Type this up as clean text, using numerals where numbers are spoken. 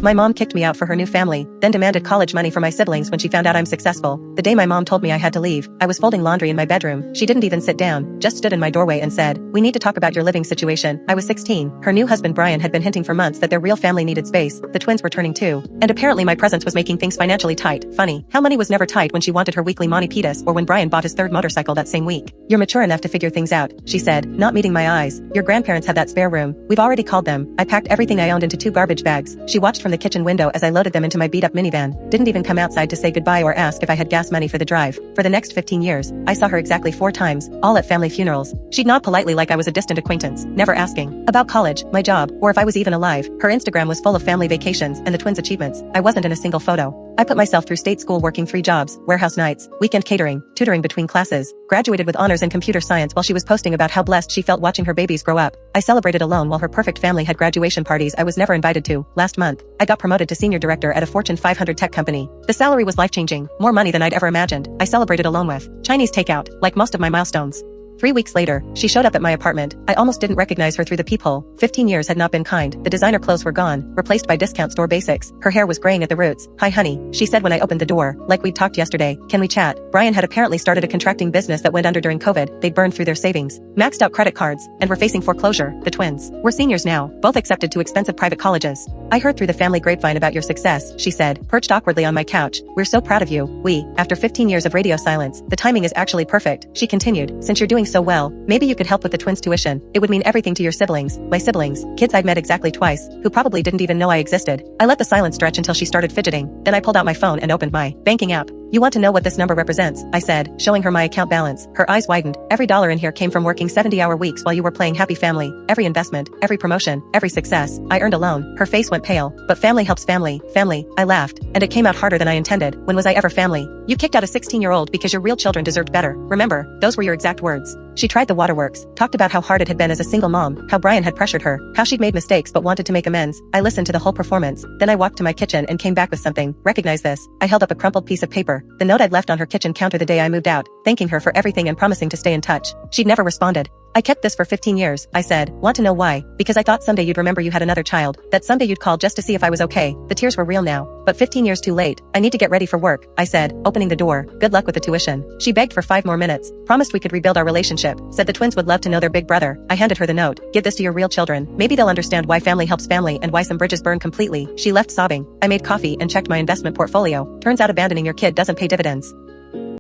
My mom kicked me out for her new family, then demanded college money for my siblings when she found out I'm successful. The day my mom told me I had to leave, I was folding laundry in my bedroom. She didn't even sit down, just stood in my doorway and said, "We need to talk about your living situation." I was 16. Her new husband Brian had been hinting for months that their real family needed space. The twins were turning 2. And apparently my presence was making things financially tight. Funny how money was never tight when she wanted her weekly mani pitas or when Brian bought his 3rd motorcycle that same week. "You're mature enough to figure things out," she said, not meeting my eyes. "Your grandparents have that spare room. We've already called them." I packed everything I owned into 2 garbage bags. She watched from the kitchen window as I loaded them into my beat-up minivan. Didn't even come outside to say goodbye or ask if I had gas money for the drive. For the next 15 years, I saw her exactly 4 times, all at family funerals. She'd nod politely like I was a distant acquaintance, never asking about college, my job, or if I was even alive. Her Instagram was full of family vacations and the twins' achievements. I wasn't in a single photo. I put myself through state school working 3 jobs, warehouse nights, weekend catering, tutoring between classes, graduated with honors in computer science while she was posting about how blessed she felt watching her babies grow up. I celebrated alone while her perfect family had graduation parties I was never invited to. Last month, I got promoted to senior director at a Fortune 500 tech company. The salary was life-changing, more money than I'd ever imagined. I celebrated alone with Chinese takeout, like most of my milestones. 3 weeks later, she showed up at my apartment. I almost didn't recognize her through the peephole. 15 years had not been kind. The designer clothes were gone, replaced by discount store basics. Her hair was graying at the roots. "Hi honey," she said when I opened the door, like we'd talked yesterday. "Can we chat?" Brian had apparently started a contracting business that went under during COVID. They'd burned through their savings, maxed out credit cards, and were facing foreclosure. The twins were seniors now, both accepted to expensive private colleges. "I heard through the family grapevine about your success," she said, perched awkwardly on my couch. "We're so proud of you." After 15 years of radio silence, the timing is actually perfect, she continued. "Since you're doing so well, maybe you could help with the twins' tuition. It would mean everything to your siblings." My siblings, kids I'd met exactly twice, who probably didn't even know I existed. I let the silence stretch until she started fidgeting. Then I pulled out my phone and opened my banking app. "You want to know what this number represents?" I said, showing her my account balance. Her eyes widened. "Every dollar in here came from working 70-hour weeks while you were playing Happy Family. Every investment, every promotion, every success I earned alone." Her face went pale. "But family helps family." Family, I laughed, and it came out harder than I intended. "When was I ever family? You kicked out a 16-year-old because your real children deserved better. Remember, those were your exact words." She tried the waterworks, talked about how hard it had been as a single mom, how Brian had pressured her, how she'd made mistakes but wanted to make amends. I listened to the whole performance. Then I walked to my kitchen and came back with something. "Recognize this?" I held up a crumpled piece of paper, the note I'd left on her kitchen counter the day I moved out, thanking her for everything and promising to stay in touch. She'd never responded. "I kept this for 15 years, I said. "Want to know why?" "Because I thought someday you'd remember you had another child, that someday you'd call just to see if I was okay." The tears were real now. "But 15 years too late. I need to get ready for work," I said, opening the door. "Good luck with the tuition." She begged for 5 more minutes, promised we could rebuild our relationship, said the twins would love to know their big brother. I handed her the note. "Give this to your real children. Maybe they'll understand why family helps family and why some bridges burn completely." She left sobbing. I made coffee and checked my investment portfolio. Turns out abandoning your kid doesn't pay dividends.